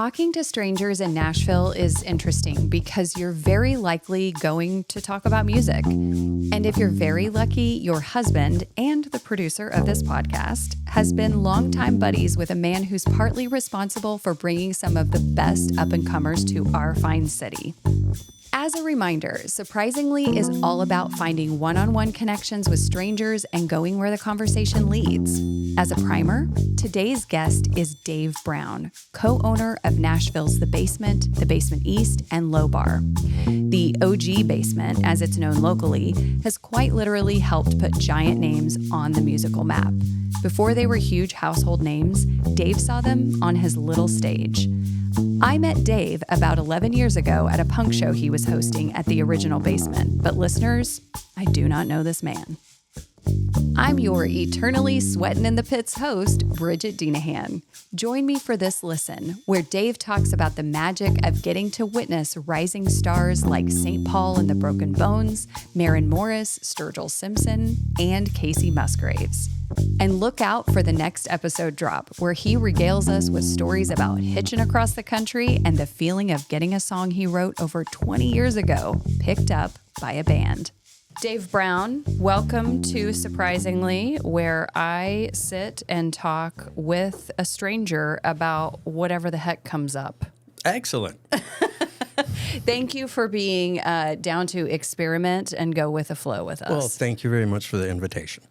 Talking to strangers in Nashville is interesting because you're very likely going to talk about music. And if you're very lucky, your husband and the producer of this podcast has been longtime buddies with a man who's partly responsible for bringing some of the best up-and-comers to our fine city. As a reminder, Surprisingly is all about finding one-on-one connections with strangers and going where the conversation leads. As a primer, today's guest is Dave Brown, co-owner of Nashville's The Basement East, and Low Bar. The OG Basement, as it's known locally, has quite literally helped put giant names on the musical map. Before they were huge household names, Dave saw them on his little stage. I met Dave about 11 years ago at a punk show he was hosting at the original Basement, but listeners, I do not know this man. I'm your eternally sweating in the pits host, Bridget Denahan. Join me for this listen, where Dave talks about the magic of getting to witness rising stars like St. Paul and the Broken Bones, Maren Morris, Sturgill Simpson, and Kacey Musgraves. And look out for the next episode drop, where he regales us with stories about hitching across the country and the feeling of getting a song he wrote over 20 years ago picked up by a band. Dave Brown, welcome to Surprisingly, where I sit and talk with a stranger about whatever the heck comes up. Excellent. Thank you for being down to experiment and go with the flow with us. Well, thank you very much for the invitation.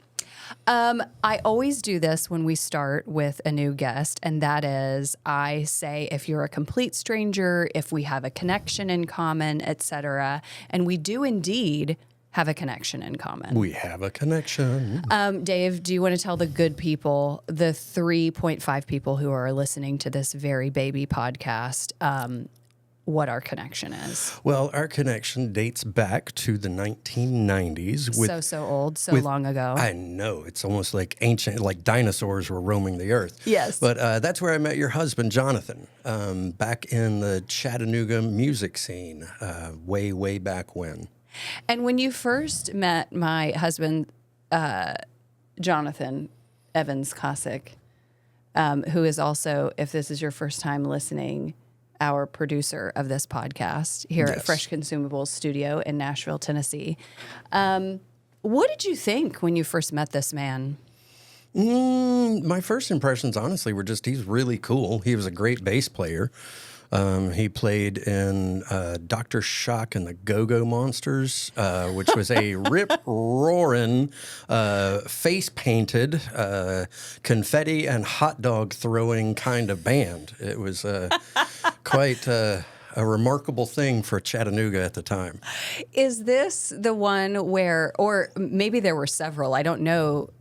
I always do this when we start with a new guest, and that is I say if you're a complete stranger, if we have a connection in common, etc. And we do indeed have a connection in common. We have a connection. Dave, do you want to tell the good people, the 3.5 people who are listening to this very baby podcast, what our connection is? Well, our connection dates back to the 1990s. So old, long ago. I know. It's almost like ancient, like dinosaurs were roaming the earth. Yes. But that's where I met your husband, Jonathan, back in the Chattanooga music scene, way back when. And when you first met my husband, Jonathan Evans Kacey, who is also, if this is your first time listening, our producer of this podcast here at Fresh Consumables Studio in Nashville, Tennessee. What did you think when you first met this man? My first impressions, honestly, were just he's really cool. He was a great bass player. He played in Dr. Shock and the Go-Go Monsters, which was a rip-roaring, face-painted, confetti and hot dog throwing kind of band. It was quite a remarkable thing for Chattanooga at the time. Is this the one where, or maybe there were several, I don't know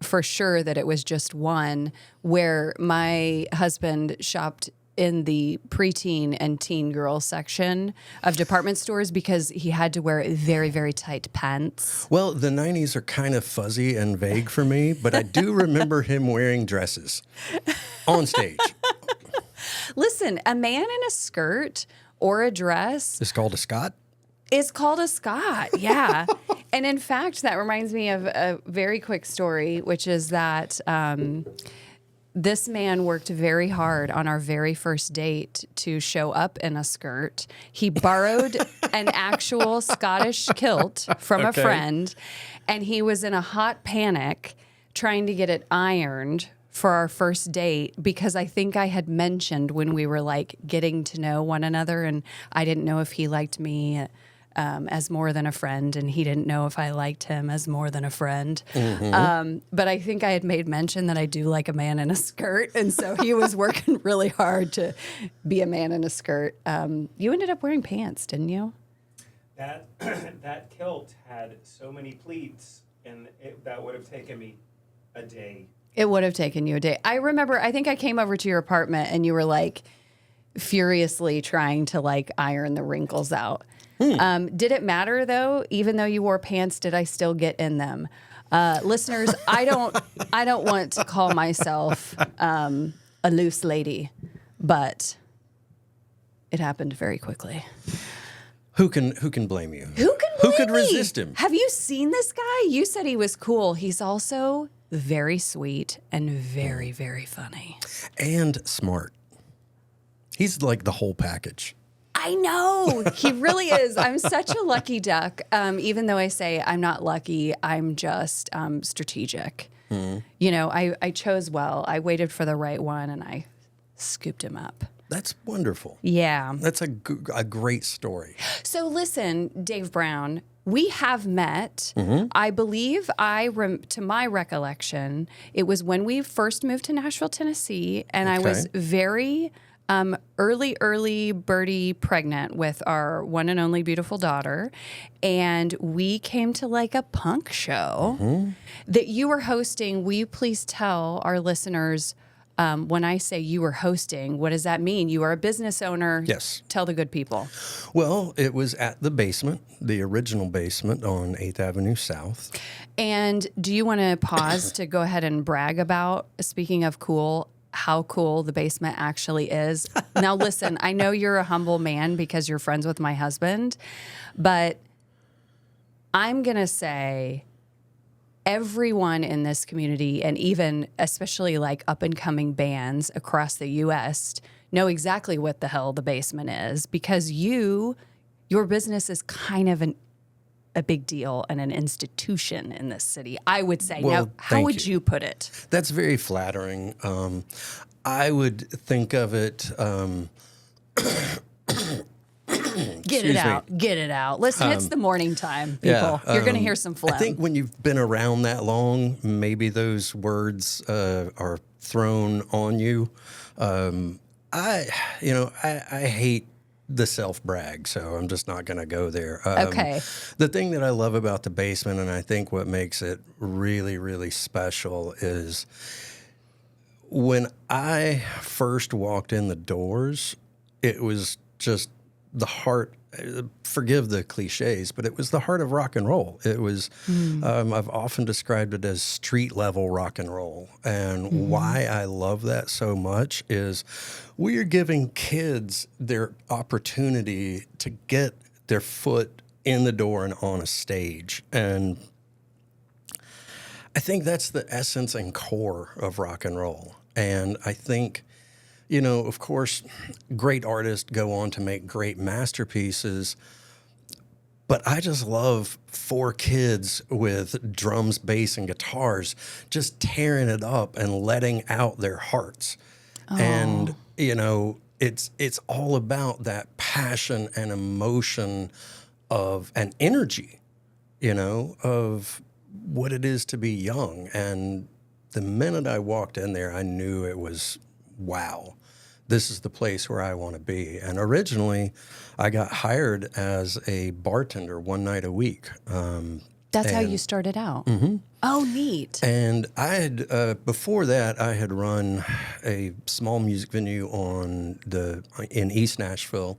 for sure that it was just one, where my husband shopped in the preteen and teen girl section of department stores because he had to wear very, very tight pants? Well, the 90s are kind of fuzzy and vague for me, but I do remember him wearing dresses on stage. Listen, a man in a skirt or a dress It's called a Scot? is called a Scot, yeah. And in fact, that reminds me of a very quick story, which is that this man worked very hard on our very first date to show up in a skirt. He borrowed an actual Scottish kilt from a friend, and he was in a hot panic trying to get it ironed for our first date because I think I had mentioned when we were like getting to know one another, and I didn't know if he liked me as more than a friend, and he didn't know if I liked him as more than a friend. Mm-hmm. But I think I had made mention that I do like a man in a skirt, and so he was working really hard to be a man in a skirt. You ended up wearing pants, didn't you? That kilt had so many pleats, and that would have taken me a day. It would have taken you a day. I remember, I think I came over to your apartment, and you were like furiously trying to like iron the wrinkles out. Did it matter though? Even though you wore pants, did I still get in them? Listeners, I don't want to call myself a loose lady, but it happened very quickly. Who can blame you? Who could resist him? Have you seen this guy? You said he was cool. He's also very sweet and very, very funny. And smart. He's like the whole package. I know. He really is. I'm such a lucky duck. Even though I say I'm not lucky, I'm just strategic. You know, I chose well. I waited for the right one and I scooped him up. That's wonderful. Yeah. That's a great story. So listen, Dave Brown, we have met. I believe to my recollection, it was when we first moved to Nashville, Tennessee, and I was very early birdie pregnant with our one and only beautiful daughter. And we came to like a punk show that you were hosting. Will you please tell our listeners, when I say you were hosting, what does that mean? You are a business owner. Yes. Tell the good people. Well, it was at the basement, the original basement on 8th Avenue South. And do you want to pause to go ahead and brag about, speaking of cool, how cool the basement actually is? Now, listen, I know you're a humble man because you're friends with my husband, but I'm going to say everyone in this community, and even especially like up and coming bands across the U.S., know exactly what the hell the basement is, because your business is kind of a big deal and an institution in this city, I would say. Well, now, how would you put it? That's very flattering. I would think of it. Get it out. Listen, it's the morning time, people. You're going to hear some phlegm. I think when you've been around that long, maybe those words are thrown on you. I hate the self-brag, so I'm just not going to go there. Okay. The thing that I love about the basement, and I think what makes it really, really special, is when I first walked in the doors, it was just the heart, forgive the cliches, but it was the heart of rock and roll. It was, I've often described it as street level rock and roll. And why I love that so much is we are giving kids their opportunity to get their foot in the door and on a stage. And I think that's the essence and core of rock and roll. And I think, you know, of course, great artists go on to make great masterpieces, but I just love 4 kids with drums, bass, and guitars just tearing it up and letting out their hearts. Oh. And, you know, it's all about that passion and emotion of an energy, you know, of what it is to be young. And the minute I walked in there, I knew it was, wow, this is the place where I want to be. And originally, I got hired as a bartender one night a week. That's how you started out? Oh, neat. And I had, before that, I had run a small music venue in East Nashville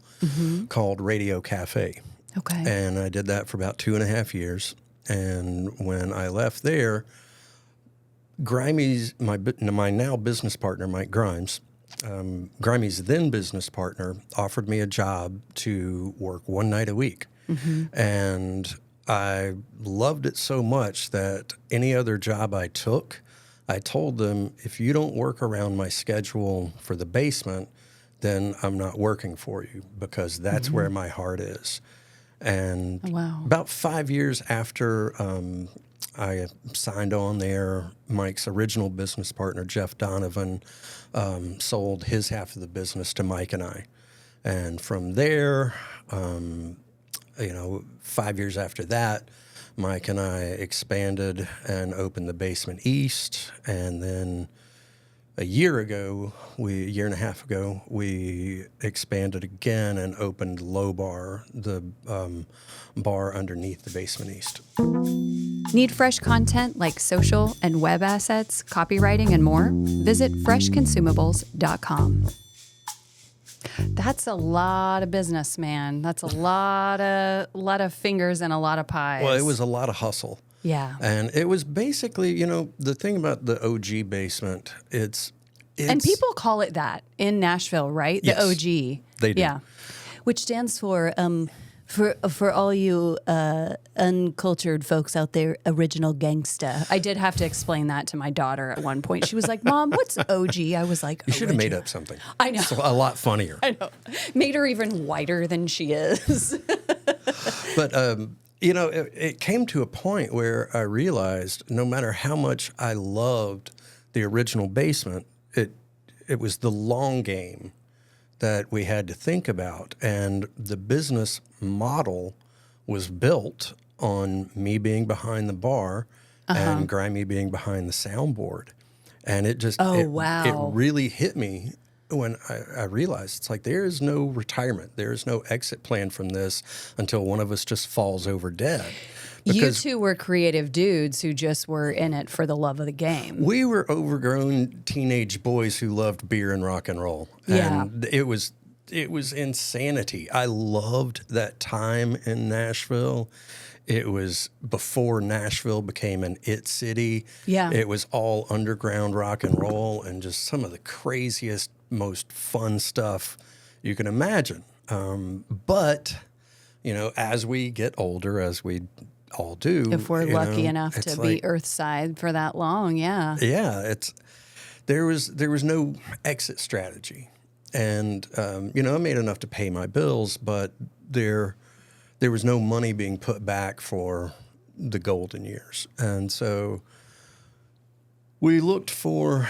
called Radio Cafe. Okay. And I did that for about 2.5 years. And when I left there, Grimey's, my now business partner, Mike Grimes, Grimey's then business partner, offered me a job to work one night a week. And I loved it so much that any other job I took, I told them, if you don't work around my schedule for the basement, then I'm not working for you, because that's where my heart is. And about 5 years after I signed on there, Mike's original business partner, Jeff Donovan, sold his half of the business to Mike and I. And from there, 5 years after that, Mike and I expanded and opened the Basement East. And then a year and a half ago, we expanded again and opened Low Bar, the bar underneath the Basement East. Need fresh content like social and web assets, copywriting, and more? Visit freshconsumables.com. That's a lot of business, man. That's a lot of fingers and a lot of pies. Well, it was a lot of hustle. Yeah. And it was basically, the thing about the OG basement, it's and people call it that in Nashville, right? The yes, OG. They do. Yeah. Which stands for For all you uncultured folks out there, original gangsta. I did have to explain that to my daughter at one point. She was like, "Mom, what's OG?" I was like, You should have made up something. I know. It's a lot funnier. I know. Made her even whiter than she is. But, it came to a point where I realized no matter how much I loved the original Basement, it was the long game that we had to think about. And the business model was built on me being behind the bar and Grimy being behind the soundboard. And it just, wow. It really hit me when I realized it's like there is no retirement. There is no exit plan from this until one of us just falls over dead. You two were creative dudes who just were in it for the love of the game. We were overgrown teenage boys who loved beer and rock and roll. Yeah. And it was insanity. I loved that time in Nashville. It was before Nashville became an it city. Yeah. It was all underground rock and roll and just some of the craziest, most fun stuff you can imagine. But, as we get older, as we all do. If we're lucky enough to be Earthside for that long, yeah. Yeah, there was no exit strategy. And, I made enough to pay my bills, but there was no money being put back for the golden years. And so we looked for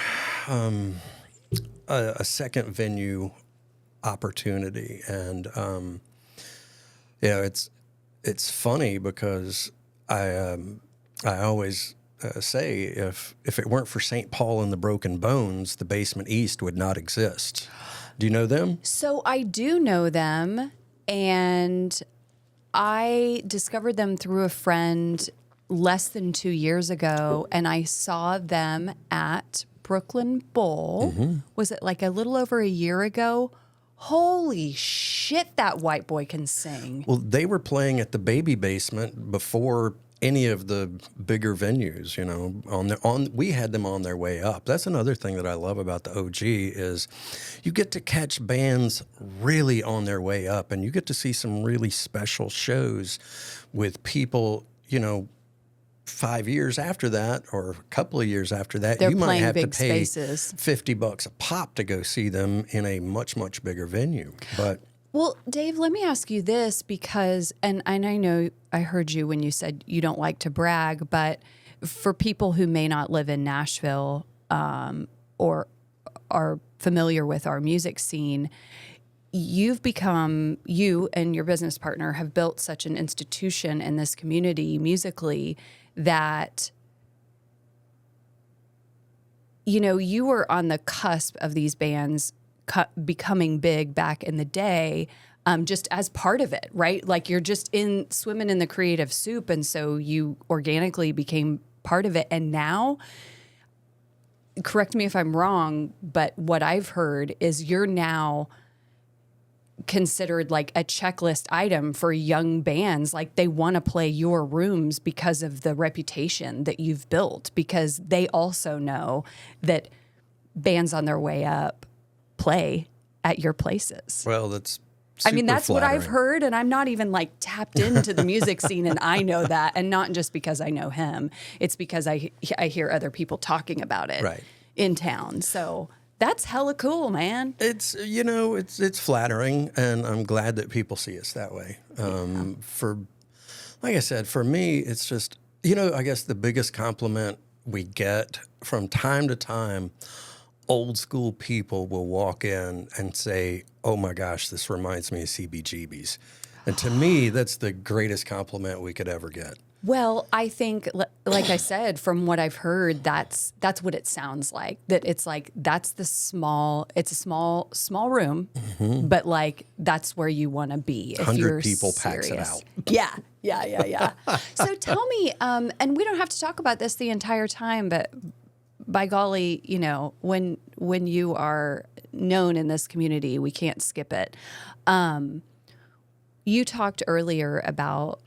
a second venue opportunity. And, it's funny because I always say if it weren't for St. Paul and the Broken Bones, the Basement East would not exist. Do you know them? So I do know them, and I discovered them through a friend less than 2 years ago, and I saw them at Brooklyn Bowl. Mm-hmm. Was it like a little over a year ago? Holy shit, that white boy can sing. Well, they were playing at the Baby Basement before any of the bigger venues, we had them on their way up. That's another thing that I love about the OG is you get to catch bands really on their way up, and you get to see some really special shows with people, 5 years after that or a couple of years after that, They're you might have to pay spaces. $50 a pop to go see them in a much, much bigger venue. But well, Dave, let me ask you this because, and I know I heard you when you said you don't like to brag, but for people who may not live in Nashville or are familiar with our music scene, you and your business partner have built such an institution in this community musically that, you were on the cusp of these bands becoming big back in the day, just as part of it, right? Like you're just swimming in the creative soup. And so you organically became part of it. And now, correct me if I'm wrong, but what I've heard is you're now considered like a checklist item for young bands. Like they want to play your rooms because of the reputation that you've built, because they also know that bands on their way up play at your places. Well, that's that's flattering. what I've heard, and I'm not even like tapped into the music scene, and I know that, and not just because I know him. It's because I hear other people talking about it in town. So that's hella cool, man. It's it's flattering, and I'm glad that people see us that way. Like I said, for me, it's just I guess the biggest compliment we get from time to time. Old school people will walk in and say, "Oh my gosh, this reminds me of CBGB's." And to me, that's the greatest compliment we could ever get. Well, I think, like I said, from what I've heard, that's what it sounds like. That it's like it's a small room, but like that's where you want to be. If 100 you're people serious. packs it out. Yeah. So tell me, and we don't have to talk about this the entire time, but by golly, when you are known in this community, we can't skip it. You talked earlier about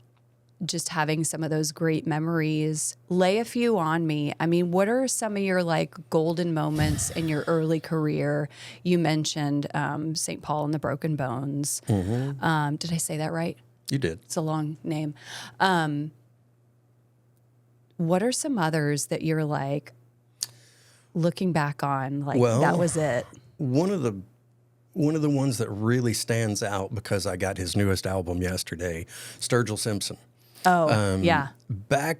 just having some of those great memories. Lay a few on me. I mean, what are some of your like golden moments in your early career? You mentioned St. Paul and the Broken Bones. Mm-hmm. Did I say that right? You did. It's a long name. What are some others that you're like looking back on, like that was it? One of the ones that really stands out because I got his newest album yesterday, Sturgill Simpson. Oh, yeah.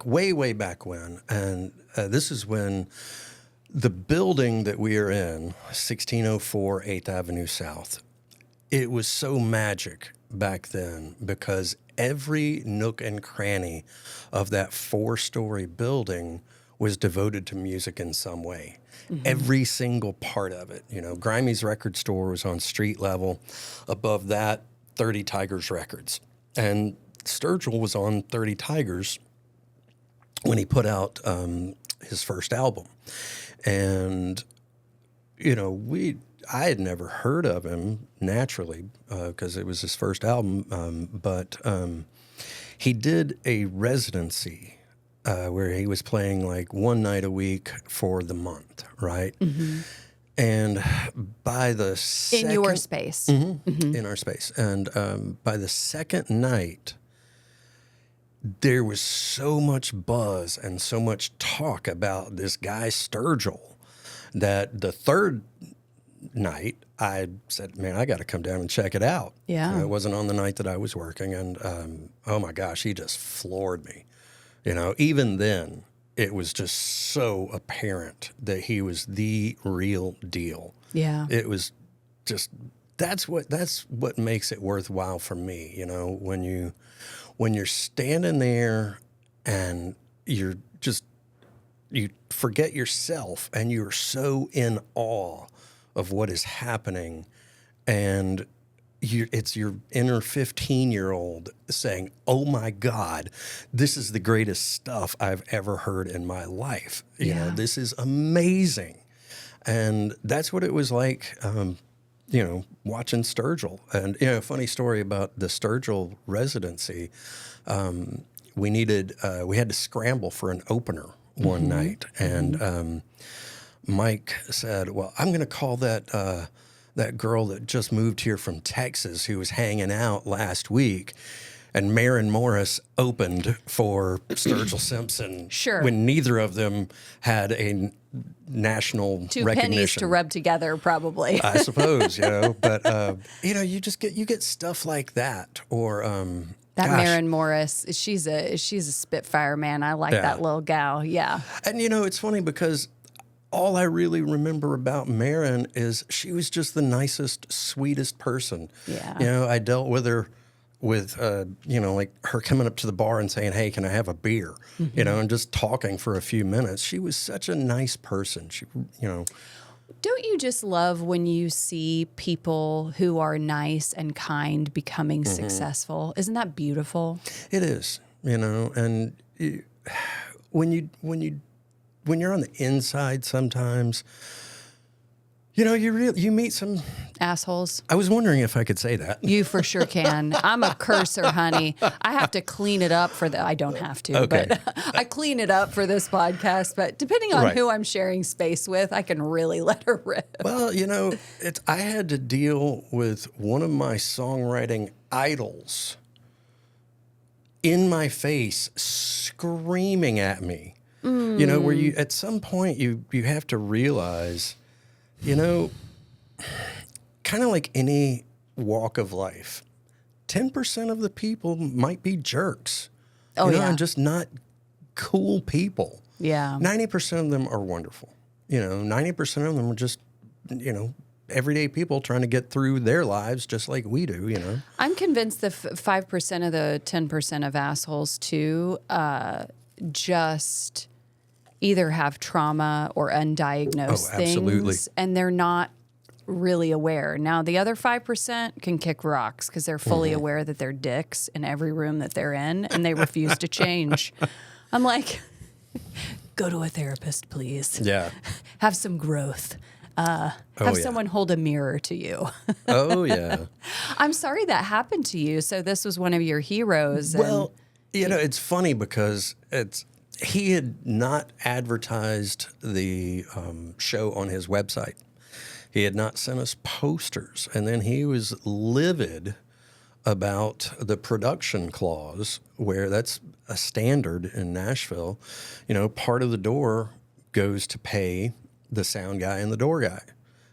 Way back when. And this is when the building that we are in, 1604 8th Avenue South, it was so magic back then because every nook and cranny of that 4-story building was devoted to music in some way. Mm-hmm. Every single part of it. Grimey's record store was on street level. Above that, 30 Tigers Records. And Sturgill was on 30 Tigers when he put out his first album. And, I had never heard of him naturally because it was his first album. But he did a residency where he was playing like one night a week for the month, right? Mm-hmm. And by the second... In your space. Mm-hmm, mm-hmm. In our space. And by the second night, there was so much buzz and so much talk about this guy Sturgill that the third night I said, man, I got to come down and check it out. Yeah. It wasn't on the night that I was working. And oh my gosh, he just floored me. Even then, it was just so apparent that he was the real deal. Yeah. It was just, that's what makes it worthwhile for me, when you're standing there and you forget yourself and you're so in awe of what is happening, and it's your inner 15-year-old saying, oh my God, this is the greatest stuff I've ever heard in my life. This is amazing. And that's what it was like, watching Sturgill. And, funny story about the Sturgill residency. We had to scramble for an opener one night. And Mike said, well, I'm going to call that girl that just moved here from Texas who was hanging out last week. And Maren Morris opened for Sturgill Simpson when neither of them had a national Two recognition. pennies to rub together, probably. I suppose, but you get stuff like that, or that Maren Morris, she's a spitfire, man. I like that little gal. Yeah. And it's funny because all I really remember about Maren is she was just the nicest, sweetest person. Yeah. I dealt with her with, like her coming up to the bar and saying, hey, can I have a beer? Mm-hmm. And just talking for a few minutes. She was such a nice person. She, Don't you just love when you see people who are nice and kind becoming successful? Isn't that beautiful? It is, and when you're on the inside sometimes, you meet some assholes. I was wondering if I could say that. You for sure can. I'm a cursor, honey. I have to clean it up I don't have to, okay. But I clean it up for this podcast. But depending on who I'm sharing space with, I can really let her rip. Well, I had to deal with one of my songwriting idols in my face, screaming at me. Where you at some point you have to realize, kind of like any walk of life, 10% of the people might be jerks. And just not cool people. Yeah. 90% of them are wonderful. 90% of them are just, everyday people trying to get through their lives just like we do, I'm convinced the 5% of the 10% of assholes too, just either have trauma or undiagnosed things, and they're not really aware. Now, the other 5% can kick rocks because they're fully aware that they're dicks in every room that they're in, and they refuse to change. I'm like, go to a therapist, please. Yeah. Have some growth. Have someone hold a mirror to you. Oh, yeah. I'm sorry that happened to you. So this was one of your heroes. Well, it's funny because he had not advertised the show on his website. He had not sent us posters. And then he was livid about the production clause, where that's a standard in Nashville. You know, part of the door goes to pay the sound guy and the door guy.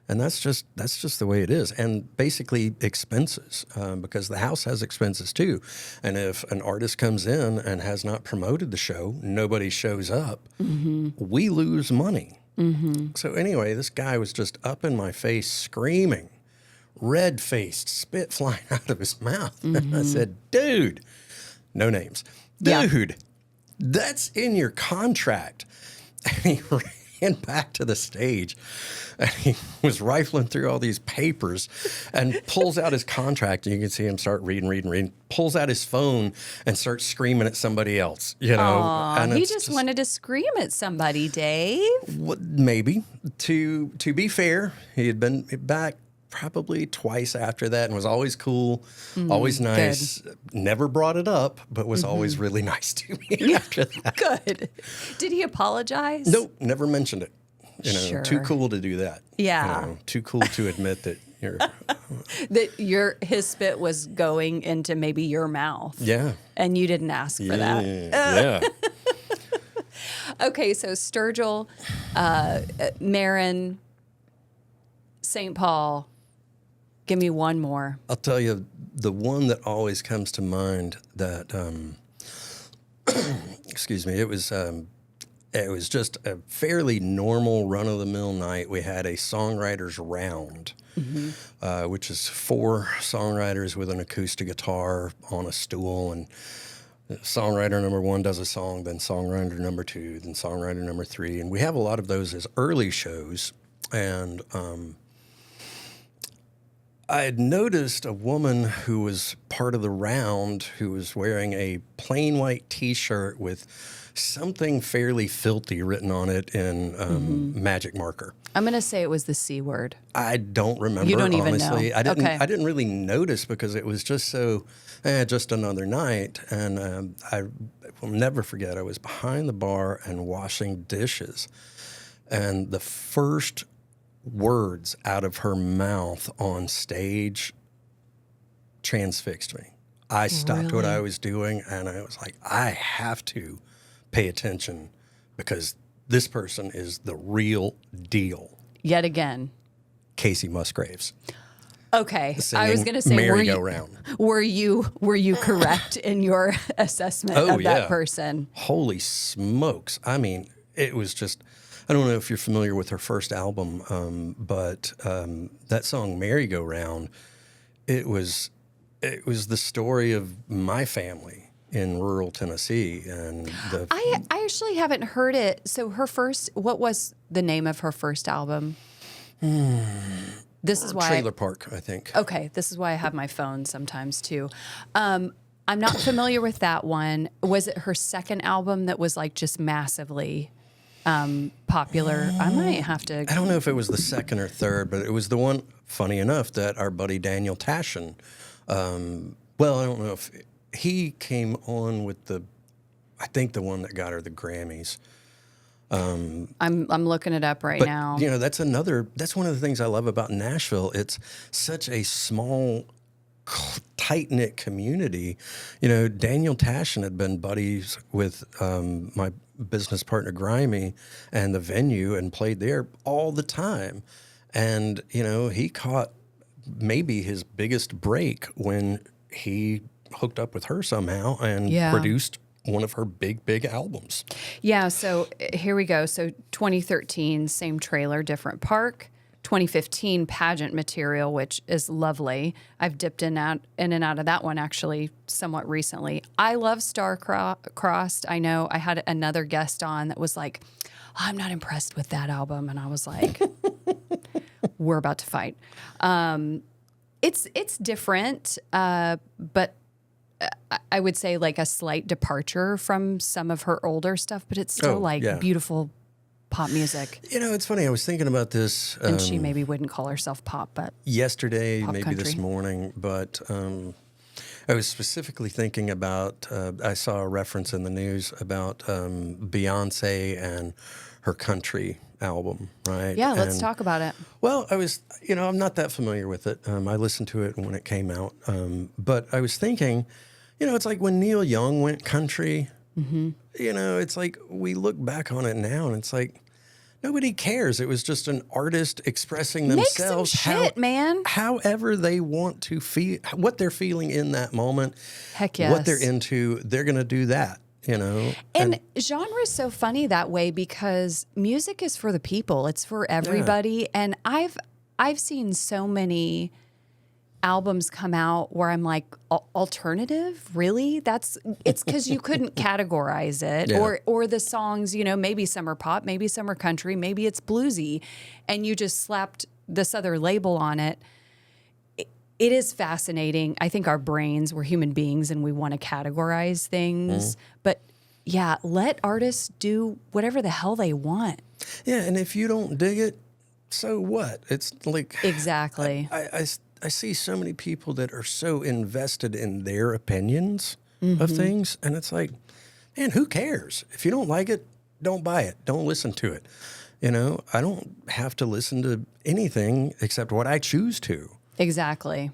And that's just the way it is. And basically expenses, because the house has expenses too. And if an artist comes in and has not promoted the show, nobody shows up, we lose money. So anyway, this guy was just up in my face screaming, red-faced, spit flying out of his mouth. And I said, dude, no names, dude, that's in your contract. And he ran back to the stage, and he was rifling through all these papers and pulls out his contract, and you can see him start reading, pulls out his phone and starts screaming at somebody else, you know. And he just wanted to scream at somebody, Dave. Maybe. To be fair, he had been back probably twice after that and was always cool, always nice, never brought it up, but was always really nice to me after that. Good. Did he apologize? Nope, never mentioned it. You know, Sure. too cool to do that. Yeah. You know, too cool to admit that you're... That his spit was going into maybe your mouth. Yeah. And you didn't ask for that. Yeah. Okay, so Sturgill, Maren, St. Paul. Give me one more. I'll tell you, the one that always comes to mind that, excuse me, it was just a fairly normal run-of-the-mill night. We had a songwriters round, which is 4 songwriters with an acoustic guitar on a stool, and songwriter number 1 does a song, then songwriter number 2, then songwriter number 3, and we have a lot of those as early shows, and I had noticed a woman who was part of the round who was wearing a plain white T-shirt with something fairly filthy written on it in magic marker. I'm going to say it was the C word. I don't remember, You don't even honestly. know. I didn't. Okay. I didn't really notice because it was just so, just another night. And I will never forget. I was behind the bar and washing dishes, and the first words out of her mouth on stage transfixed me. I stopped what I was doing, and I was like, I have to pay attention because this person is the real deal. Yet again. Kacey Musgraves. Okay, I was going to say, merry-go-round. were you correct in your assessment of that person? Holy smokes! I mean, it was just. I don't know if you're familiar with her first album, but that song "Merry-Go-Round," it was the story of my family in rural Tennessee, and I actually haven't heard it. So what was the name of her first album? This is why Trailer Park, I think. Okay, this is why I have my phone sometimes too. I'm not familiar with that one. Was it her second album that was like just massively popular? I might have to. I don't know if it was the second or third, but it was the one, funny enough, that our buddy Daniel Tashin, well, I don't know if he came on with I think the one that got her the Grammys. I'm looking it up right now. You know, that's one of the things I love about Nashville. It's such a small, tight-knit community. You know, Daniel Tashin had been buddies with my business partner Grimy and the venue and played there all the time. And, you know, he caught maybe his biggest break when he hooked up with her somehow and produced one of her big albums. Yeah, so here we go. So 2013, same trailer, different park. 2015, pageant material, which is lovely. I've dipped in and out of that one actually somewhat recently. I love Star-Crossed. I know I had another guest on that was like, I'm not impressed with that album. And I was like, we're about to fight. It's different, but I would say like a slight departure from some of her older stuff, but it's still beautiful pop music. You know, it's funny. I was thinking about this. And she maybe wouldn't call herself pop, but yesterday, pop maybe country. this morning, but I was specifically thinking about, I saw a reference in the news about Beyonce and her country album, right? Yeah, let's And, talk about it. well, I'm not that familiar with it. I listened to it when it came out. But I was thinking, it's like when Neil Young went country, it's like we look back on it now and it's like, nobody cares. It was just an artist expressing themselves. Make some shit, man. However they want to feel, what they're feeling in that moment. Heck yes. What they're into, they're going to do that. And genre is so funny that way because music is for the people. It's for everybody. Yeah. And I've seen so many albums come out where I'm like, alternative? Really? It's because you couldn't categorize it. Yeah. Or the songs, maybe some are pop, maybe some are country, maybe it's bluesy. And you just slapped this other label on it. It is fascinating. I think our brains, we're human beings and we want to categorize things. But yeah, let artists do whatever the hell they want. Yeah, and if you don't dig it, so what? It's like... Exactly. I see so many people that are so invested in their opinions of things. And it's like, man, who cares? If you don't like it, don't buy it. Don't listen to it. I don't have to listen to anything except what I choose to. Exactly.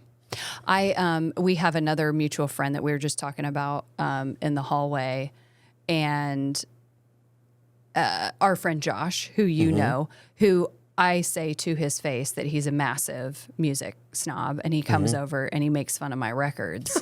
We have another mutual friend that we were just talking about in the hallway, and our friend Josh, who you know, who I say to his face that he's a massive music snob, and he comes over and he makes fun of my records.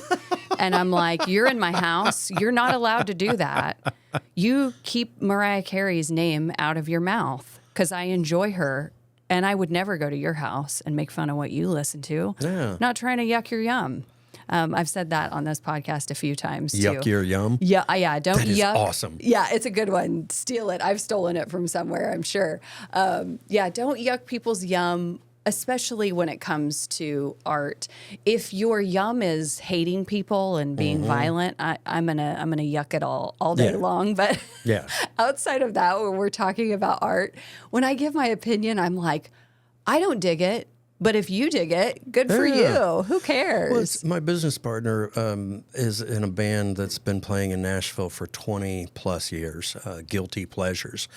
And I'm like, you're in my house. You're not allowed to do that. You keep Mariah Carey's name out of your mouth because I enjoy her. And I would never go to your house and make fun of what you listen to. Yeah. Not trying to yuck your yum. I've said that on this podcast a few times too. Yuck your yum? Yeah, don't that is yuck. Awesome. Yeah, it's a good one. Steal it. I've stolen it from somewhere, I'm sure. Don't yuck people's yum, especially when it comes to art. If your yum is hating people and being violent, I'm gonna yuck it all day long. But outside of that, when we're talking about art, when I give my opinion, I'm like, I don't dig it. But if you dig it, good for you. Who cares? Well, my business partner is in a band that's been playing in Nashville for 20 plus years, Guilty Pleasures.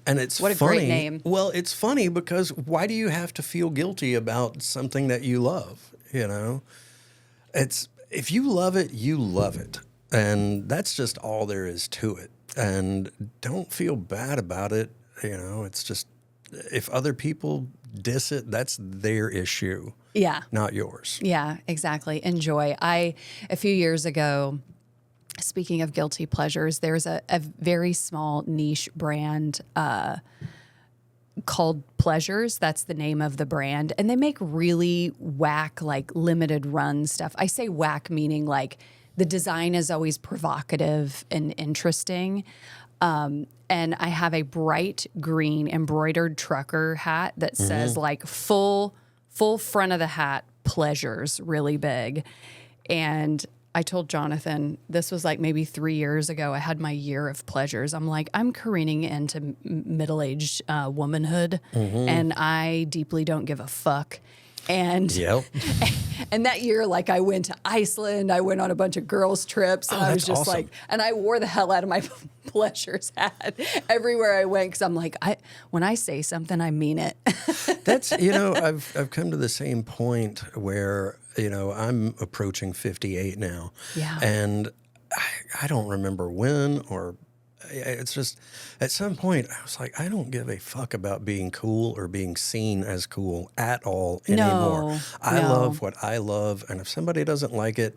And it's what a funny. Great name. Well, it's funny because why do you have to feel guilty about something that you love? It's if you love it, you love it. And that's just all there is to it. And don't feel bad about it. It's just if other people diss it, that's their issue. Yeah. Not yours. Yeah, exactly. Enjoy. A few years ago, speaking of guilty pleasures, there's a very small niche brand called Pleasures. That's the name of the brand. And they make really whack, like limited run stuff. I say whack meaning like the design is always provocative and interesting. And I have a bright green embroidered trucker hat that says like full front of the hat Pleasures really big. And I told Jonathan, this was like maybe 3 years ago, I had my year of pleasures. I'm like, I'm careening into middle-aged womanhood and I deeply don't give a fuck. And and that year, like I went to Iceland, I went on a bunch of girls' trips, and I was just awesome. like, and I wore the hell out of my Pleasures hat everywhere I went because I'm like, when I say something, I mean it. That's I've come to the same point where I'm approaching 58 now, and I don't remember when or. It's just, at some point, I was like, I don't give a fuck about being cool or being seen as cool at all anymore. I love what I love, and if somebody doesn't like it,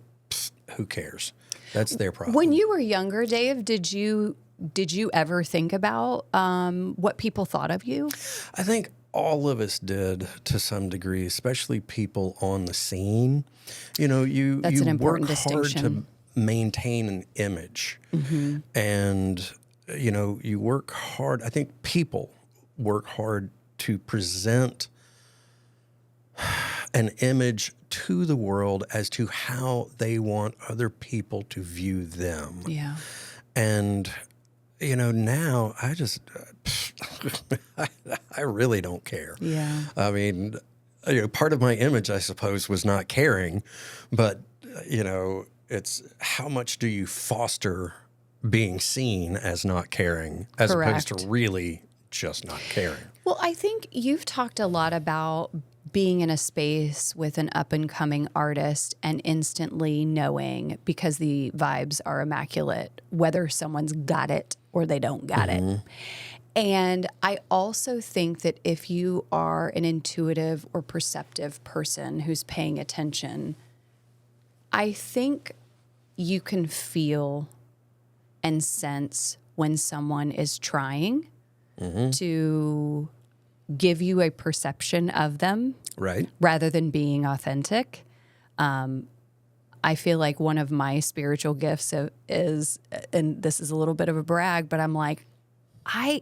who cares? That's their problem. When you were younger, Dave, did you ever think about what people thought of you? I think all of us did to some degree, especially people on the scene. You That's an important work hard distinction. to maintain an image, and you work hard. I think people work hard to present an image to the world as to how they want other people to view them. Yeah. And now I just I really don't care. Yeah. I mean, part of my image, I suppose, was not caring, but it's how much do you foster being seen as not caring as Correct. opposed to really just not caring. Well, I think you've talked a lot about being in a space with an up-and-coming artist and instantly knowing, because the vibes are immaculate, whether someone's got it or they don't got it. And I also think that if you are an intuitive or perceptive person who's paying attention, I think you can feel and sense when someone is trying to give you a perception of them, Right. rather than being authentic. I feel like one of my spiritual gifts is, and this is a little bit of a brag, but I'm like, I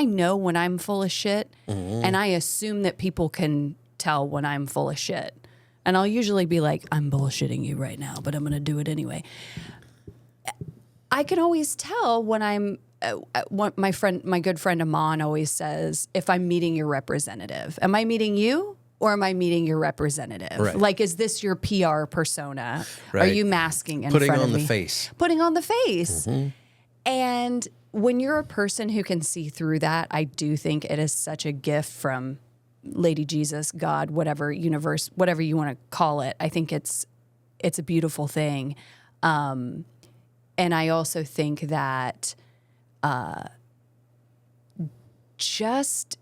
know when I'm full of shit, and I assume that people can tell when I'm full of shit. And I'll usually be like, I'm bullshitting you right now, but I'm going to do it anyway. I can always tell when I'm, my good friend Amon always says, if I'm meeting your representative, am I meeting you or am I meeting your representative? Right. Like, is this your PR persona? Are Right. you masking in Putting front on of the me? face. Putting on the face. And when you're a person who can see through that, I do think it is such a gift from Lady Jesus, God, whatever, universe, whatever you want to call it. I think it's a beautiful thing. And I also think that just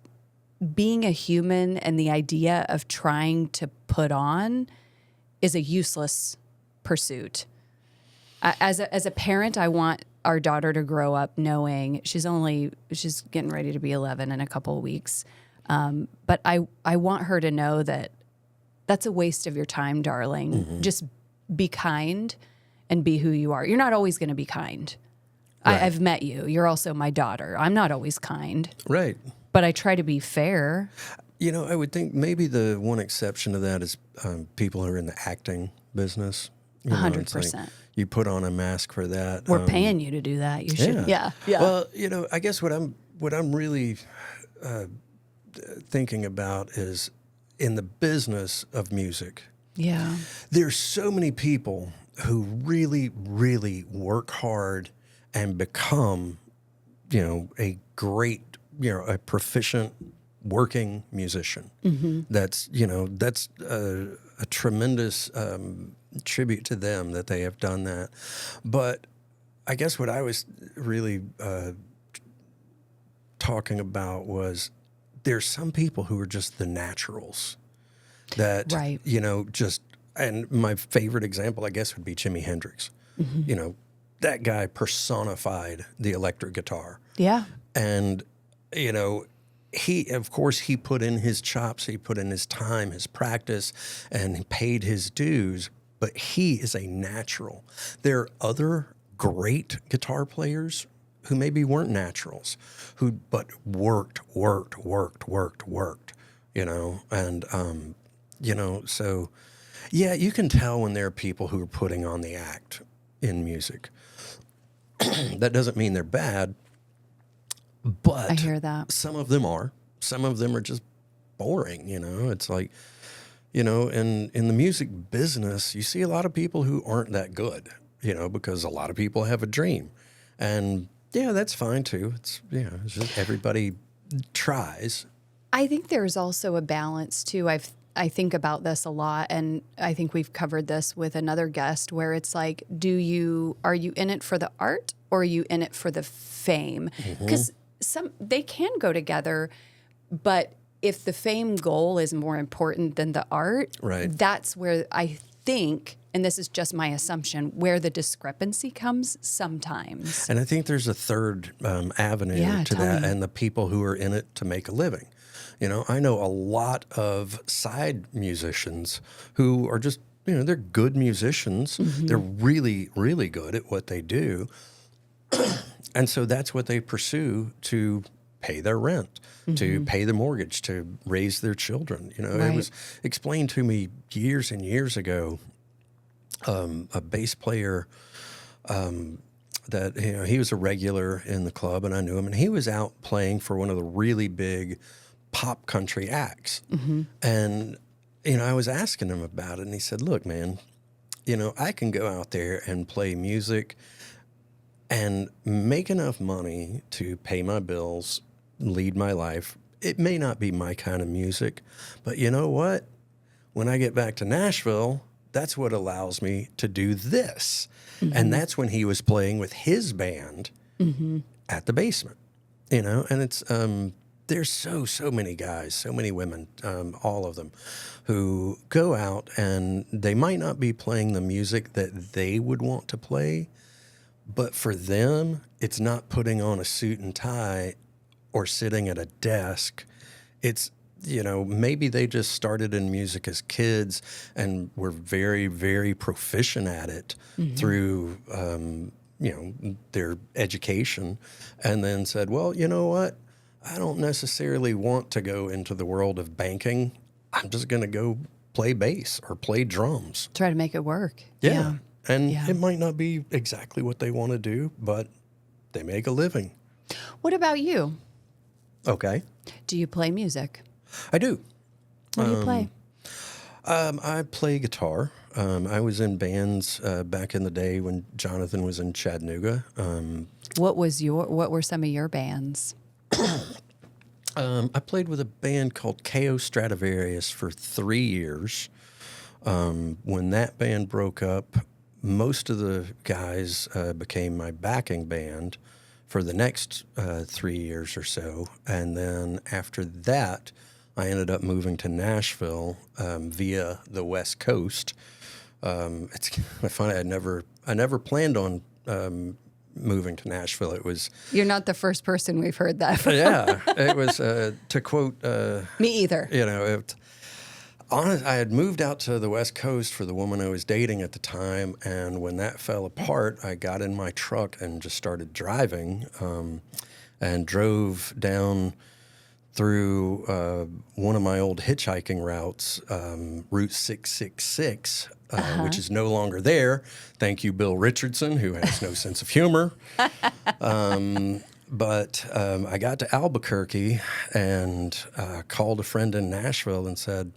being a human and the idea of trying to put on is a useless pursuit. As a parent, I want our daughter to grow up knowing she's getting ready to be 11 in a couple of weeks. But I want her to know that that's a waste of your time, darling. Just be kind and be who you are. You're not always going to be kind. Right. I've met you. You're also my daughter. I'm not always kind, Right. but I try to be fair. You know, I would think maybe the one exception to that is people who are in the acting business. You know, it's like 100%. you put on a mask for that. We're paying you to do that. You should. Yeah. Well, you know, I guess what I'm really thinking about is in the business of music. Yeah. There's so many people who really, really work hard and become, you know, a great, you know, a proficient working musician. That's, you know, that's a tremendous tribute to them that they have done that. But I guess what I was really talking about was there's some people who are just the naturals that, Right. you know, just, and my favorite example, I guess, would be Jimi Hendrix. You know, that guy personified the electric guitar. Yeah. And, you know, of course, he put in his chops, he put in his time, his practice, and he paid his dues, but he is a natural. There are other great guitar players who maybe weren't naturals, but worked, you know, and, you know, so, yeah, you can tell when there are people who are putting on the act in music. That doesn't mean they're bad, but I hear that. some of them are. Some of them are just boring, you know. It's like, you know, in the music business, you see a lot of people who aren't that good, you know, because a lot of people have a dream. And yeah, that's fine too. It's, you know, it's just everybody tries. I think there's also a balance too. I think about this a lot, and I think we've covered this with another guest, where it's like, are you in it for the art or are you in it for the fame? Because they can go together, but if the fame goal is more important than the art, Right. that's where I think, and this is just my assumption, where the discrepancy comes sometimes. And I think there's a third avenue Yeah, to tell that, me. and the people who are in it to make a living. You know, I know a lot of side musicians who are just, you know, they're good musicians. They're really, really good at what they do. And so that's what they pursue to pay their rent, to pay the mortgage, to raise their children. You know, Right. it was explained to me years and years ago, a bass player that, you know, he was a regular in the club and I knew him, and he was out playing for one of the really big pop country acts. And, you know, I was asking him about it, and he said, look, man, you know, I can go out there and play music and make enough money to pay my bills lead my life. It may not be my kind of music, but you know what? When I get back to Nashville, that's what allows me to do this. And that's when he was playing with his band at the basement, you know, and it's, there's so many guys, so many women, all of them, who go out and they might not be playing the music that they would want to play, but for them, it's not putting on a suit and tie or sitting at a desk. It's, you know, maybe they just started in music as kids and were very, very proficient at it through, you know, their education, and then said, well, you know what? I don't necessarily want to go into the world of banking. I'm just going to go play bass or play drums. Try to make it work. Yeah. And it might not be exactly what they want to do, but they make a living. What about you? Okay. Do you play music? I do. What do you play? I play guitar. I was in bands back in the day when Jonathan was in Chattanooga. What were some of your bands? I played with a band called K.O. Stradivarius for 3 years. When that band broke up, most of the guys became my backing band for the next 3 years or so. And then after that, I ended up moving to Nashville via the West Coast. It's funny. I never planned on moving to Nashville. It was. You're not the first person we've heard that from. Yeah, it was to quote. Me either. You know, I had moved out to the West Coast for the woman I was dating at the time, and when that fell apart, I got in my truck and just started driving, and drove down through one of my old hitchhiking routes, Route 666, which is no longer there. Thank you, Bill Richardson, who has no sense of humor. But I got to Albuquerque and called a friend in Nashville and said,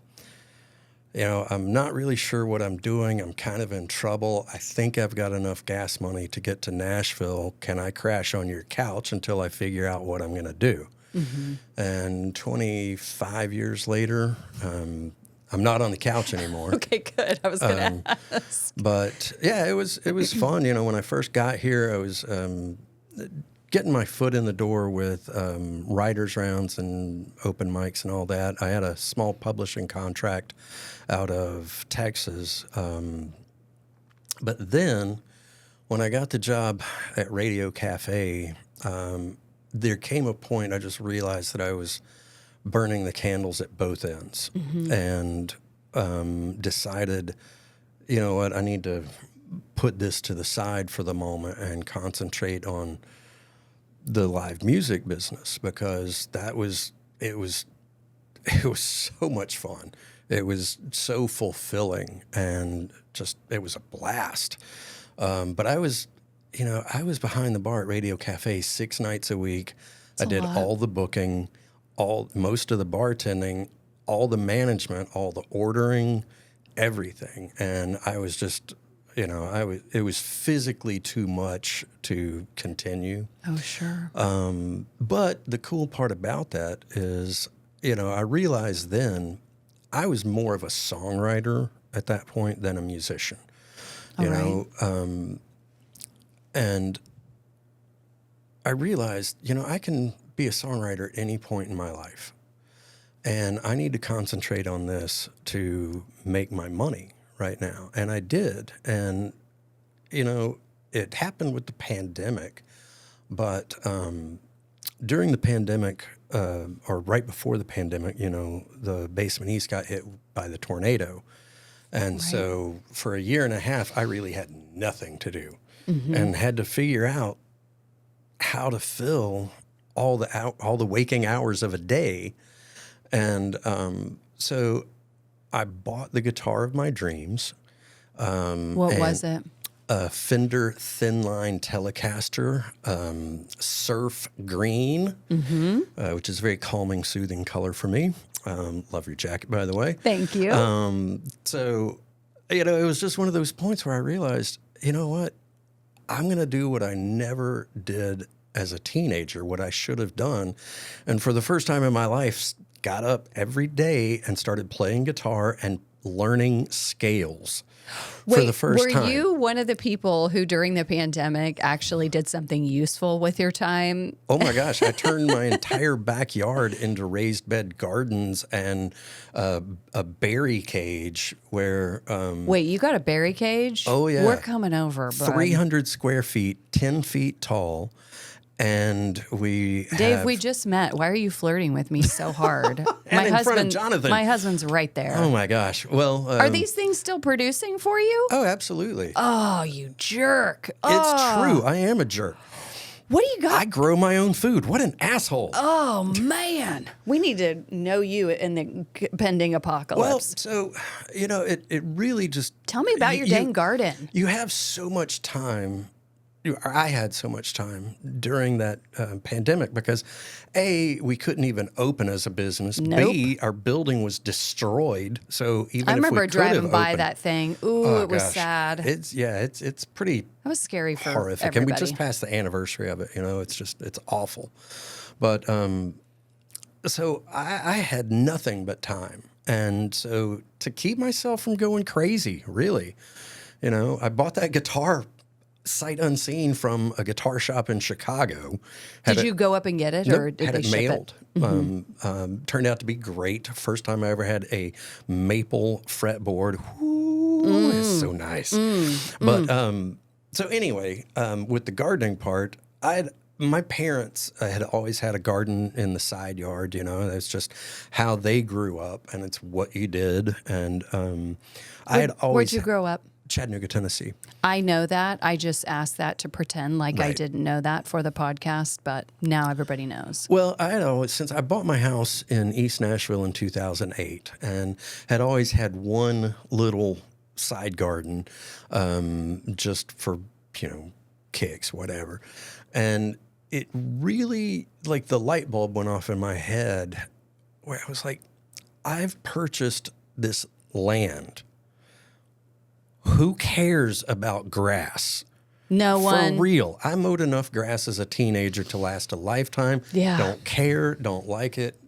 you know, I'm not really sure what I'm doing. I'm kind of in trouble. I think I've got enough gas money to get to Nashville. Can I crash on your couch until I figure out what I'm going to do? And 25 years later, I'm not on the couch anymore. Okay, good. I was going to ask. But yeah, it was fun. You know, when I first got here, I was getting my foot in the door with writers' rounds and open mics and all that. I had a small publishing contract out of Texas. But then when I got the job at Radio Cafe, there came a point I just realized that I was burning the candles at both ends and decided, you know what, I need to put this to the side for the moment and concentrate on the live music business, because it was so much fun. It was so fulfilling and just, it was a blast. But I was behind the bar at Radio Cafe 6 nights a week. I did all the booking, most of the bartending, all the management, all the ordering, everything. And I was just, you know, it was physically too much to continue. Oh, sure. But the cool part about that is, you know, I realized then I was more of a songwriter at that point than a musician. You know, and I realized, you know, I can be a songwriter at any point in my life, and I need to concentrate on this to make my money right now. And I did. And, you know, it happened with the pandemic, but during the pandemic, or right before the pandemic, you know, the Basement East got hit by the tornado. And so for a year and a half, I really had nothing to do and had to figure out how to fill all the waking hours of a day. And so I bought the guitar of my dreams. What was it? A Fender Thin Line Telecaster, surf green, which is a very calming, soothing color for me. Love your jacket, by the way. Thank you. So, you know, it was just one of those points where I realized, you know what? I'm going to do what I never did as a teenager, what I should have done. And for the first time in my life, got up every day and started playing guitar and learning scales for the first time. Were you one of the people who during the pandemic actually did something useful with your time? Oh my gosh, I turned my entire backyard into raised bed gardens and a berry cage where... Wait, you got a berry cage? Oh, yeah. We're coming over, bud. 300 square feet, 10 feet tall. And Dave, we just met. Why are you flirting with me so hard? And in front of Jonathan. My husband's right there. Oh my gosh. Well, Are these things still producing for you? Oh, absolutely. Oh, you jerk. It's Oh. true. I am a jerk. What do you got? I grow my own food. What an asshole. Oh, man. We need to know you in the pending Well, apocalypse. so, it really just... Tell me about your dang garden. You have so much time. I had so much time during that pandemic because, A, we couldn't even open as a business. Nope. B, our building was destroyed. So even I if remember we could driving have by opened, that thing. Ooh, oh, it was gosh. sad. It's pretty That was scary for horrific. everybody. And we just passed the anniversary of it. It's awful. But so I had nothing but time. And so to keep myself from going crazy, really, I bought that guitar sight unseen from a guitar shop in Chicago. Did you go up and get it, or did had they it ship mailed. it? Turned out to be great. First time I ever had a maple fretboard. Ooh, it's so nice. But so anyway, with the gardening part, my parents had always had a garden in the side yard. That's just how they grew up, and it's what you did. And I had always. Where'd you grow up? Chattanooga, Tennessee. I know that. I just asked that to pretend like I Right. didn't know that for the podcast, but now everybody knows. Well, I had always, since I bought my house in East Nashville in 2008, and had always had one little side garden, just for, kicks, whatever. And it really, like, the light bulb went off in my head where I was like, I've purchased this land. Who cares about grass? No one. For real. I mowed enough grass as a teenager to last a lifetime. Yeah. Don't care, don't like it.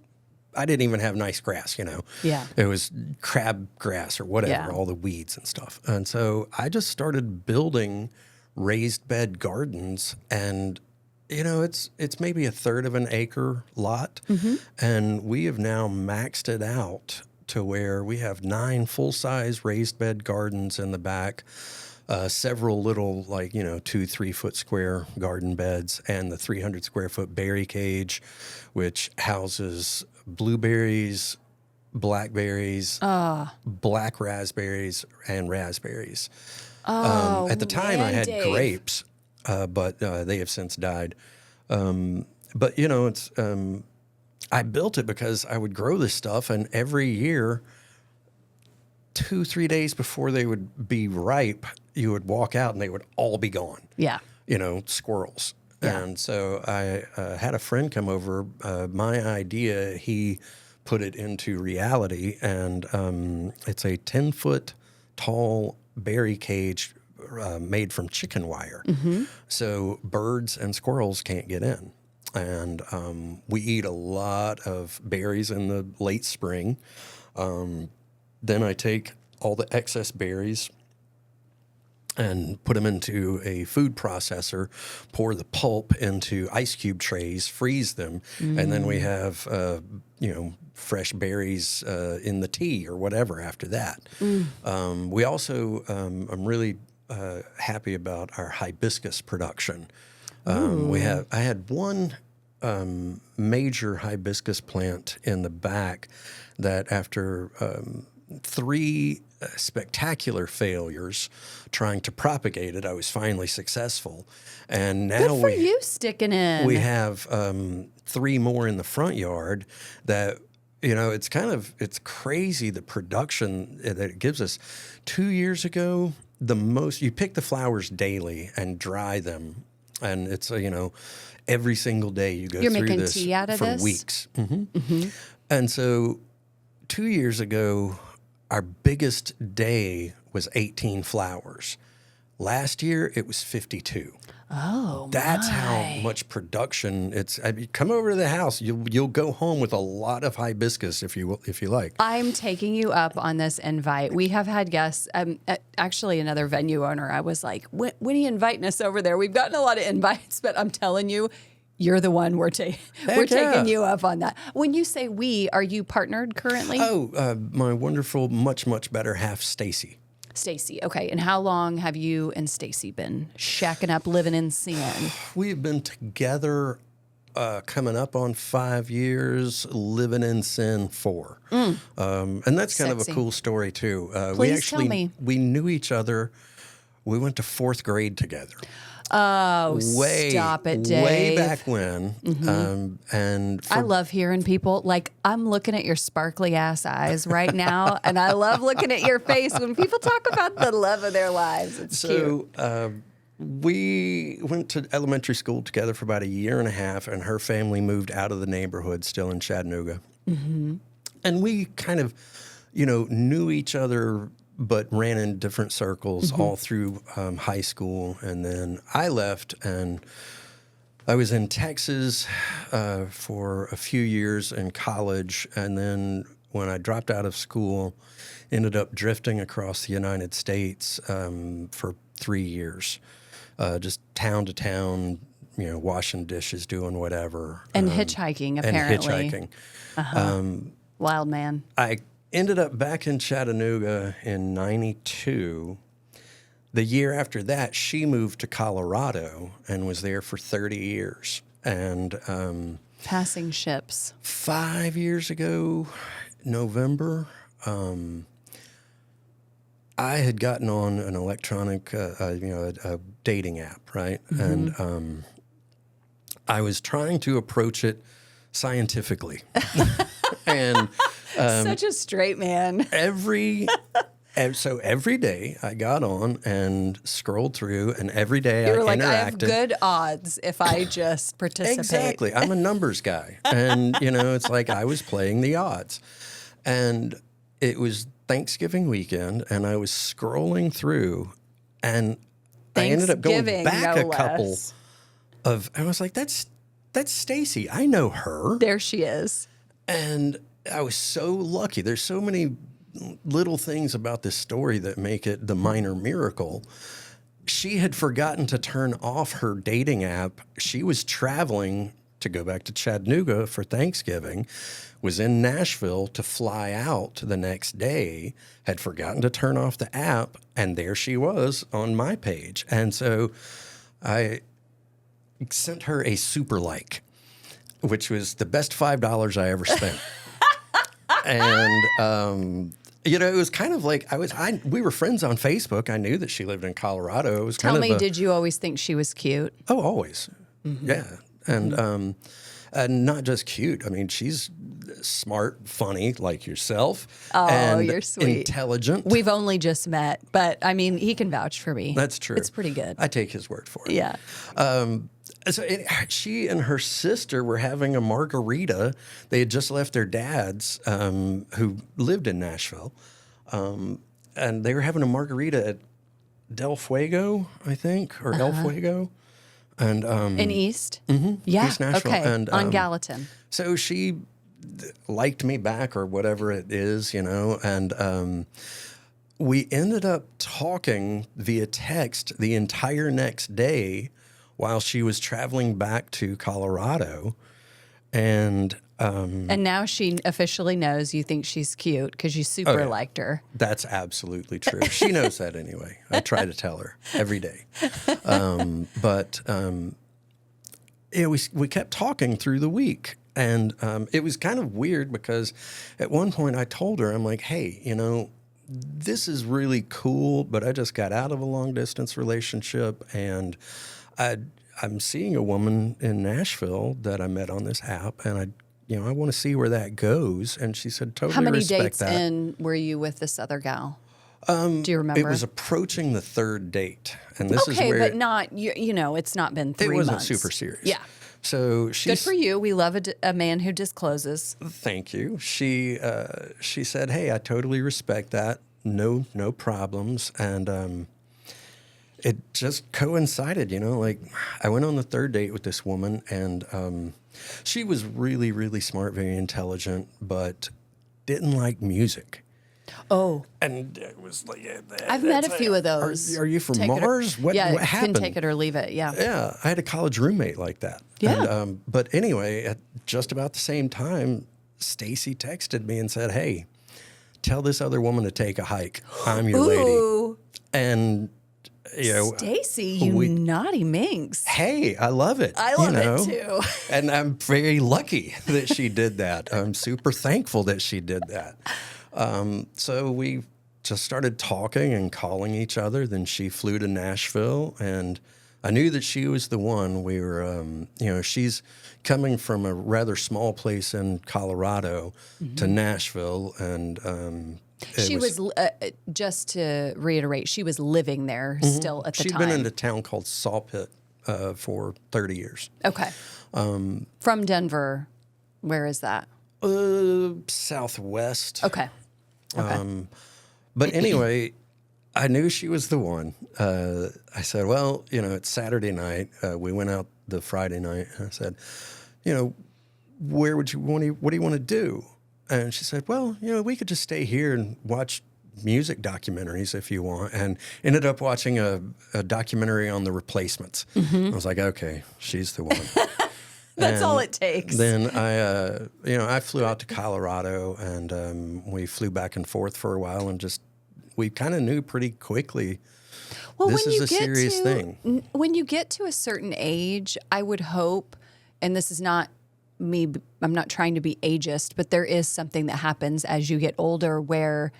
I didn't even have nice grass, Yeah. It was crab grass or whatever, Yeah. all the weeds and stuff. And so I just started building raised bed gardens, and it's maybe a third of an acre lot. And we have now maxed it out to where we have 9 full-size raised bed gardens in the back, several little 2-3 foot square garden beds, and the 300 square foot berry cage, which houses blueberries, blackberries, black raspberries, and raspberries. At the time, I had Dave. grapes, but they have since died. But it's. I built it because I would grow this stuff, and every year, 2-3 days before they would be ripe, you would walk out and they would all be gone. Yeah. Squirrels. Yeah. And so I had a friend come over. My idea, he put it into reality, and it's a 10-foot tall berry cage made from chicken wire. So birds and squirrels can't get in. And we eat a lot of berries in the late spring. Then I take all the excess berries and put them into a food processor, pour the pulp into ice cube trays, freeze them, and then we have, fresh berries in the tea or whatever after that. We also, I'm really happy about our hibiscus production. I had one major hibiscus plant in the back that after 3 spectacular failures trying to propagate it, I was finally successful. And now Good for you sticking in. we have 3 more in the front yard that, it's crazy the production that it gives us. 2 years ago, you pick the flowers daily and dry them. And it's, every single day you go You're through making this tea out of for this? weeks. And so 2 years ago, our biggest day was 18 flowers. Last year, it was 52. Oh, That's how much production it's. I mean, come over to the house. You'll go home with a lot of hibiscus if you like. I'm taking you up on this invite. We have had guests. Actually, another venue owner. I was like, when are you inviting us over there? We've gotten a lot of invites, but I'm telling you, you're the one we're taking you up on that. When you say we, are you partnered currently? Oh, my wonderful, much better half, Stacy. Stacy. Okay. And how long have you and Stacy been shacking up, living in sin? We've been together coming up on 5 years, living in sin 4. And that's kind of a Sexy. cool story, too. Please tell me. We knew each other. We went to 4th grade together. Oh, stop it, Dave. Way back when. And I love hearing people, like, I'm looking at your sparkly ass eyes right now, and I love looking at your face when people talk about the love of their lives. It's cute. We went to elementary school together for about a year and a half, and her family moved out of the neighborhood, still in Chattanooga. And we kind of, knew each other, but ran in different circles all through high school. And then I left, and I was in Texas for a few years in college. And then when I dropped out of school, ended up drifting across the United States for 3 years, just town to town, washing dishes, doing whatever. And hitchhiking, apparently. And hitchhiking. Wild man. I ended up back in Chattanooga in 92. The year after that, she moved to Colorado and was there for 30 years. And Passing ships. 5 years ago, November, I had gotten on an electronic, a dating app, right? And I was trying to approach it scientifically. And Such a straight man. so every day I got on and scrolled through, and every day You I were like, interacted. I have good odds if I just participate. Exactly. I'm a numbers guy. And, it's like I was playing the odds. And it was Thanksgiving weekend, and I was scrolling through, and I ended up going back no a couple less. I was like, that's Stacy. I know her. There she is. And I was so lucky. There's so many little things about this story that make it the minor miracle. She had forgotten to turn off her dating app. She was traveling to go back to Chattanooga for Thanksgiving, was in Nashville to fly out the next day, had forgotten to turn off the app, and there she was on my page. And so I sent her a super like, which was the best $5 I ever spent. And, it was kind of like we were friends on Facebook. I knew that she lived in Colorado. It was Tell me, did you always think she was cute? Oh, always. Yeah. And not just cute. I mean, she's smart, funny, like yourself. Oh, and you're sweet. Intelligent. We've only just met, but I mean, he can vouch for me. That's true. It's pretty good. I take his word for it. Yeah. She and her sister were having a margarita. They had just left their dads, who lived in Nashville, and they were having a margarita at Del Fuego, I think, or El Fuego, and In East? Mm-hmm. Yeah. East Nashville. Okay. And, on Gallatin. So she liked me back, or whatever it is, and we ended up talking via text the entire next day while she was traveling back to Colorado. And now she officially knows you think she's cute because you super liked her. That's absolutely true. She knows that anyway. I try to tell her every day. We kept talking through the week. And it was kind of weird because at one point I told her, I'm like, hey, this is really cool, but I just got out of a long distance relationship, and I'm seeing a woman in Nashville that I met on this app, and I want to see where that goes. And she said, totally How many respect dates that. in were you with this other gal? Do you remember? It was approaching the third date, and this is where but not it's not been 3 months. it wasn't super serious. Yeah. So Good for you. We love a man who discloses. Thank you. She said, "Hey, I totally respect that. No problems." And it just coincided, like I went on the third date with this woman, and she was really, really smart, very intelligent, but didn't like music. Oh, And it was like, I've met a few of those. Are you from Take it or- Mars? What happened? Can take it or leave it. Yeah. Yeah, I had a college roommate like that. Yeah. And, but anyway, at just about the same time, Stacy texted me and said, "Hey, tell this other woman to take a hike. I'm your lady." Ooh, And Stacy, you naughty minx. hey, I love it. I love it too. And I'm very lucky that she did that. I'm super thankful that she did that. So we just started talking and calling each other. Then she flew to Nashville, and I knew that she was the one. We were, she's coming from a rather small place in Colorado to Nashville, and She was just to reiterate, she was living there still at the she'd time. been in a town called Sawpit for 30 years. Okay. From Denver, where is that? Southwest. Okay. Okay. But anyway, I knew she was the one. I said, well, it's Saturday night. We went out the Friday night. And I said, what do you want to do? And she said, well, we could just stay here and watch music documentaries if you want. And ended up watching a documentary on the Replacements. I was like, okay, she's the one. That's all it takes. Then I flew out to Colorado, and we flew back and forth for a while, and we kind of knew pretty quickly this is a serious thing. When you get to a certain age, I would hope, and this is not me, I'm not trying to be ageist, but there is something that happens as you get older where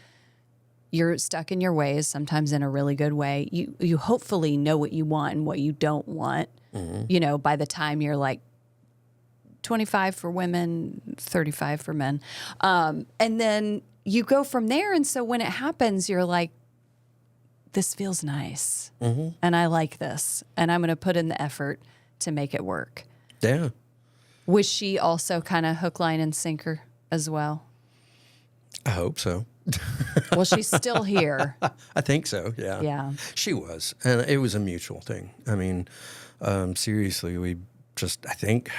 you're stuck in your ways, sometimes in a really good way. You hopefully know what you want and what you don't want, by the time you're like 25 for women, 35 for men. And then you go from there. And so when it happens, you're like, this feels nice. And I like this. And I'm going to put in the effort to make it work. Yeah. Was she also kind of hook, line, and sinker as well? I hope so. Well, she's still here. I think so, yeah. Yeah. She was. And it was a mutual thing. I mean, seriously, I think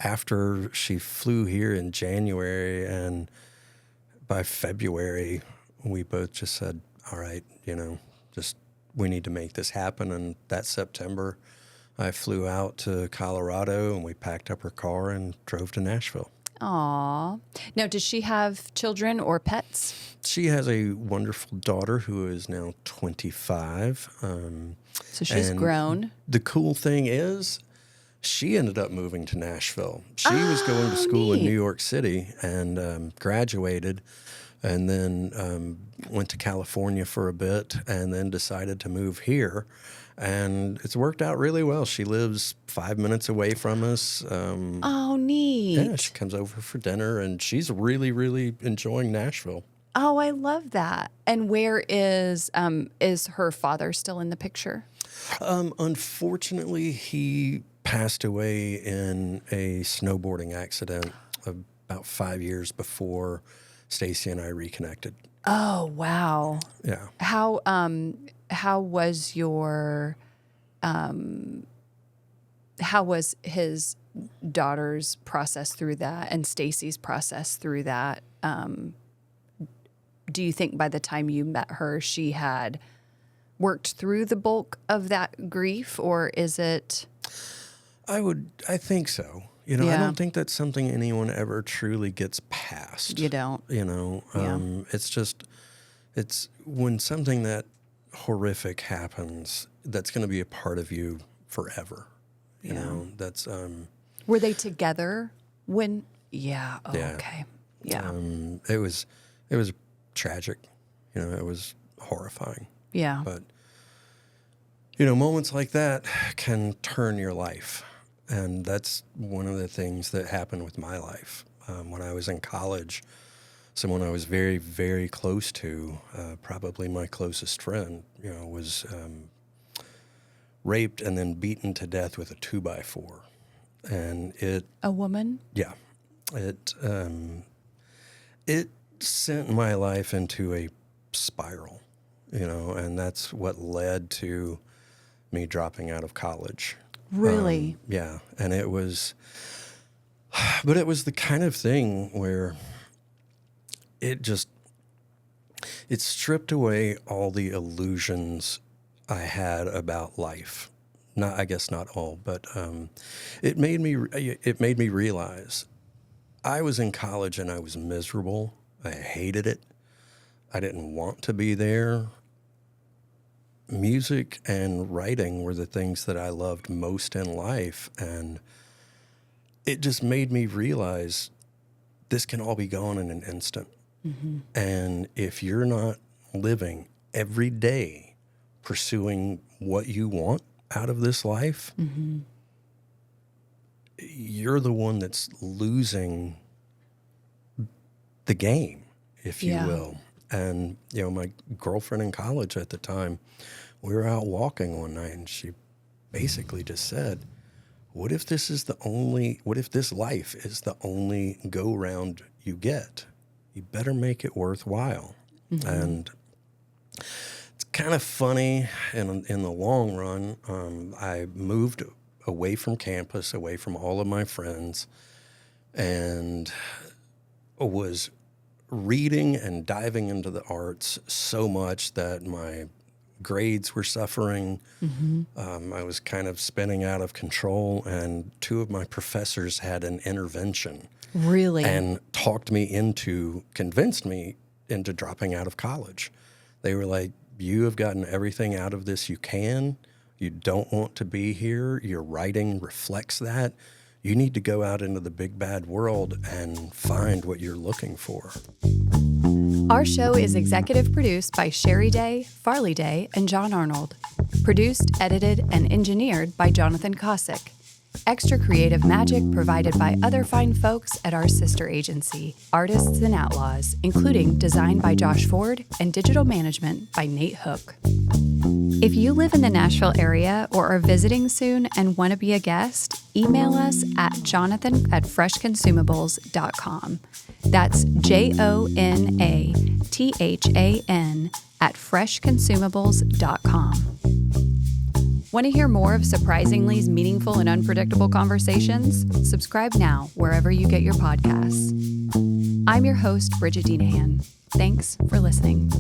after she flew here in January, and by February, we both just said, all right, we need to make this happen. And that September, I flew out to Colorado, and we packed up her car and drove to Nashville. Aw. Now, does she have children or pets? She has a wonderful daughter who is now 25. So she's grown. The cool thing is, she ended up moving to Nashville. She was going to school in New York City and graduated, and then went to California for a bit, and then decided to move here. And it's worked out really well. She lives 5 minutes away from us. Oh, neat. Yeah, she comes over for dinner, and she's really, really enjoying Nashville. Oh, I love that. And where is her father still in the picture? Unfortunately, he passed away in a snowboarding accident about 5 years before Stacy and I reconnected. Oh, wow. Yeah. How was your how was his daughter's process through that and Stacy's process through that? Do you think by the time you met her, she had worked through the bulk of that grief, or is it? I think so. I don't think that's something anyone ever truly gets past. You don't. It's when something that horrific happens, that's going to be a part of you forever. You know, that's. Were they together when? Yeah. Oh, Yeah. okay. Yeah. It was tragic. It was horrifying. Yeah. But moments like that can turn your life. And that's one of the things that happened with my life. When I was in college, someone I was very, very close to, probably my closest friend, was raped and then beaten to death with a 2x4. And A woman? yeah, it sent my life into a spiral, and that's what led to me dropping out of college. Really? Yeah. And it was the kind of thing where it stripped away all the illusions I had about life. I guess not all, but it made me realize I was in college and I was miserable. I hated it. I didn't want to be there. Music and writing were the things that I loved most in life, and it just made me realize this can all be gone in an instant. Mm-hmm. And if you're not living every day pursuing what you want out of this life, mm-hmm. you're the one that's losing the game, if you will. And, my girlfriend in college at the time, we were out walking one night and she basically just said, what if this life is the only go round you get? You better make it worthwhile. Mm-hmm. And it's kind of funny in the long run. I moved away from campus, away from all of my friends, and was reading and diving into the arts so much that my grades were suffering. Mm-hmm. I was kind of spinning out of control, and two of my professors had an intervention. Really? And convinced me into dropping out of college. They were like, you have gotten everything out of this you can. You don't want to be here. Your writing reflects that. You need to go out into the big bad world and find what you're looking for. Our show is executive produced by Sherry Day, Farley Day, and John Arnold. Produced, edited, and engineered by Jonathan Kosick. Extra creative magic provided by other fine folks at our sister agency, Artists and Outlaws, including design by Josh Ford and digital management by Nate Hook. If you live in the Nashville area or are visiting soon and want to be a guest, email us at jonathan@freshconsumables.com. That's JONATHAN@freshconsumables.com. Want to hear more of Surprisingly's meaningful and unpredictable conversations? Subscribe now wherever you get your podcasts. I'm your host, Bridget Denahan. Thanks for listening.